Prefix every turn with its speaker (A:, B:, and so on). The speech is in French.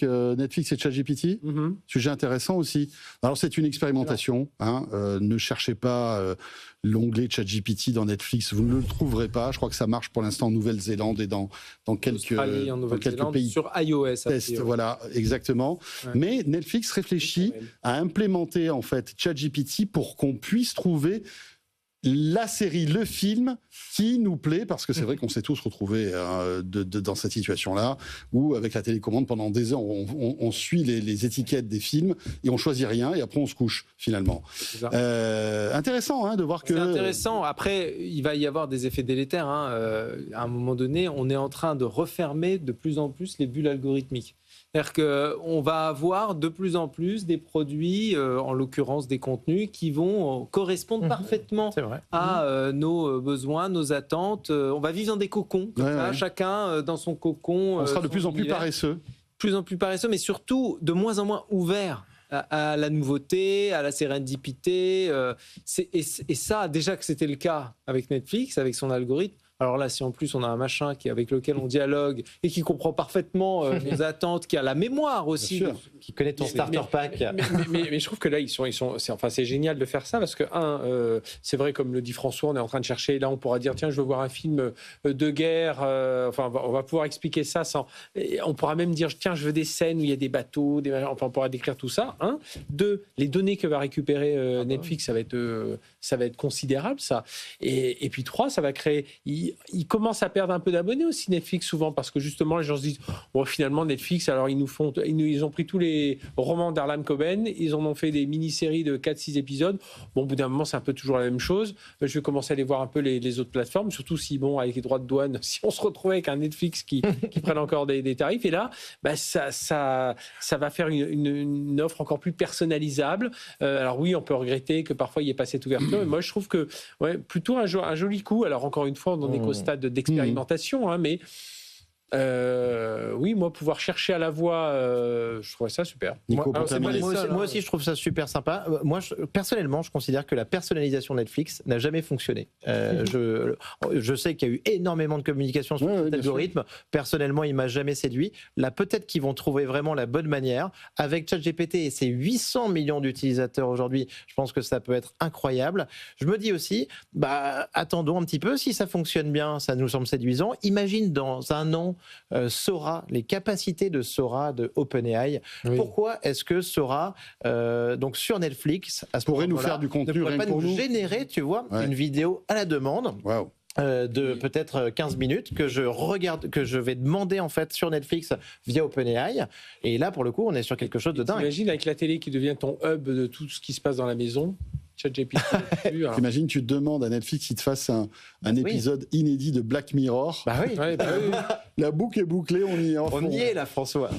A: avec Netflix et ChatGPT. Sujet intéressant aussi. Alors, c'est une expérimentation. Ne cherchez pas l'onglet ChatGPT dans Netflix. Vous ne le trouverez pas. Je crois que ça marche pour l'instant en Nouvelle-Zélande et dans quelques pays.
B: Sur iOS.
A: Test, voilà, exactement. Ouais. Mais Netflix réfléchit à implémenter en fait ChatGPT pour qu'on puisse trouver la série, le film qui nous plaît, parce que c'est vrai qu'on s'est tous retrouvés dans cette situation-là, où avec la télécommande, pendant des heures, on suit les étiquettes des films et on choisit rien, et après on se couche, finalement. Intéressant de voir que...
B: C'est intéressant. Après, il va y avoir des effets délétères. À un moment donné, on est en train de refermer de plus en plus les bulles algorithmiques. C'est-à-dire qu'on va avoir de plus en plus des produits, en l'occurrence des contenus, qui vont correspondre parfaitement à nos besoins, nos attentes. On va vivre dans des cocons, chacun dans son cocon.
A: On sera de plus en plus paresseux.
B: Plus en plus paresseux, mais surtout de moins en moins ouvert à la nouveauté, à la sérendipité. Et ça, déjà que c'était le cas avec Netflix, avec son algorithme, alors là, si en plus on a un machin avec lequel on dialogue et qui comprend parfaitement nos attentes, qui a la mémoire aussi,
C: qui connaît ton starter pack.
D: Mais je trouve que là, c'est génial de faire ça parce que, c'est vrai, comme le dit François, on est en train de chercher, là on pourra dire, tiens, je veux voir un film de guerre, on va pouvoir expliquer ça on pourra même dire, tiens, je veux des scènes où il y a des bateaux, on pourra décrire tout ça. 2, les données que va récupérer Netflix, ça va être considérable, ça. Et puis 3, ça va créer... Ils commencent à perdre un peu d'abonnés aussi, Netflix, souvent, parce que justement, les gens se disent, bon, finalement, Netflix, alors ils ont pris tous les romans d'Harlan Coben, ils en ont fait des mini-séries de 4-6 épisodes. Bon, au bout d'un moment, c'est un peu toujours la même chose. Je vais commencer à aller voir un peu les autres plateformes, surtout si, avec les droits de douane, si on se retrouve avec un Netflix qui prenne encore des tarifs. Et là, ça va faire une offre encore plus personnalisable. Alors oui, on peut regretter que parfois, il n'y ait pas cette ouverture, mais moi, je trouve que plutôt un joli coup. Alors encore une fois, on n'est qu'au stade d'expérimentation, mais oui, moi, pouvoir chercher à la voix, je trouve ça super.
C: Moi aussi, je trouve ça super sympa. Moi, personnellement, je considère que la personnalisation Netflix n'a jamais fonctionné. Je sais qu'il y a eu énormément de communication sur cet algorithme. Personnellement, il ne m'a jamais séduit. Là, peut-être qu'ils vont trouver vraiment la bonne manière. Avec ChatGPT et ses 800 millions d'utilisateurs aujourd'hui, je pense que ça peut être incroyable. Je me dis aussi, attendons un petit peu. Si ça fonctionne bien, ça nous semble séduisant. Imagine dans un an, Sora, les capacités de Sora de OpenAI. Pourquoi est-ce que Sora, donc sur Netflix,
A: pourrait nous faire du contenu,
C: ne pourrait pas nous générer, tu vois, une vidéo à la demande de peut-être 15 minutes que je vais demander en fait sur Netflix via OpenAI. Et là, pour le coup, on est sur quelque chose de dingue.
D: Imagine avec la télé qui devient ton hub de tout ce qui se passe dans la maison. ChatGPT.
A: T'imagines, tu demandes à Netflix qu'il te fasse un épisode inédit de Black Mirror.
C: Bah oui.
A: La boucle est bouclée, on y est.
C: On y est là, François.